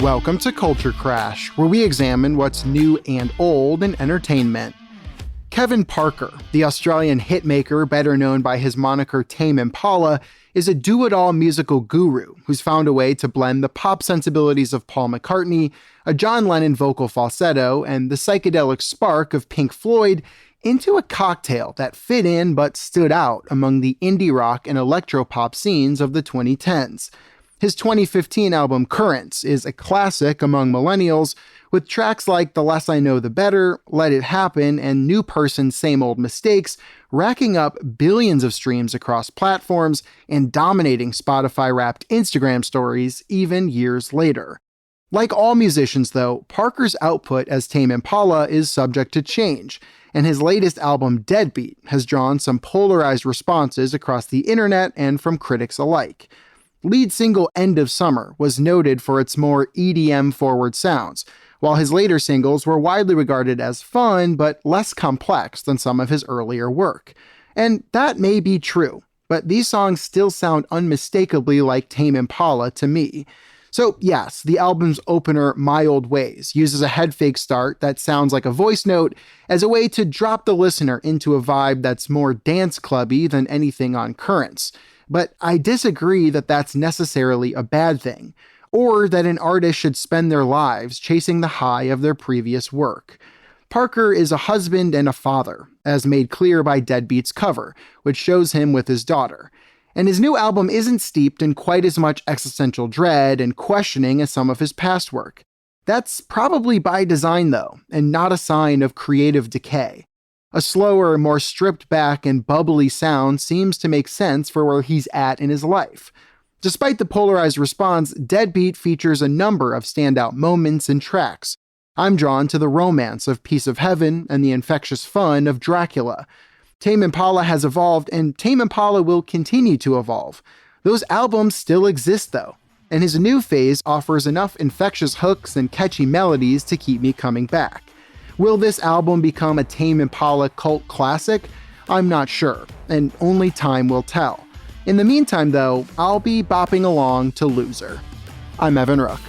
Welcome to Culture Crash, where we examine what's new and old in entertainment. Kevin Parker, the Australian hitmaker better known by his moniker Tame Impala, is a do-it-all musical guru who's found a way to blend the pop sensibilities of Paul McCartney, a John Lennon vocal falsetto, and the psychedelic spark of Pink Floyd into a cocktail that fit in but stood out among the indie rock and electropop scenes of the 2010s. His 2015 album Currents is a classic among millennials, with tracks like The Less I Know the Better, Let It Happen, and New Person Same Old Mistakes racking up billions of streams across platforms and dominating Spotify-wrapped Instagram stories even years later. Like all musicians though, Parker's output as Tame Impala is subject to change, and his latest album Deadbeat has drawn some polarized responses across the internet and from critics alike. Lead single End of Summer was noted for its more EDM-forward sounds, while his later singles were widely regarded as fun but less complex than some of his earlier work. And that may be true, but these songs still sound unmistakably like Tame Impala to me. So yes, the album's opener, My Old Ways, uses a head fake start that sounds like a voice note as a way to drop the listener into a vibe that's more dance clubby than anything on Currents. But I disagree that that's necessarily a bad thing, or that an artist should spend their lives chasing the high of their previous work. Parker is a husband and a father, as made clear by Deadbeat's cover, which shows him with his daughter. And his new album isn't steeped in quite as much existential dread and questioning as some of his past work. That's probably by design though, and not a sign of creative decay. A slower, more stripped back and bubbly sound seems to make sense for where he's at in his life. Despite the polarized response, Deadbeat features a number of standout moments and tracks. I'm drawn to the romance of Piece of Heaven and the infectious fun of Dracula. Tame Impala has evolved, and Tame Impala will continue to evolve. Those albums still exist though, and his new phase offers enough infectious hooks and catchy melodies to keep me coming back. Will this album become a Tame Impala cult classic? I'm not sure, and only time will tell. In the meantime though, I'll be bopping along to Loser. I'm Evan Rook.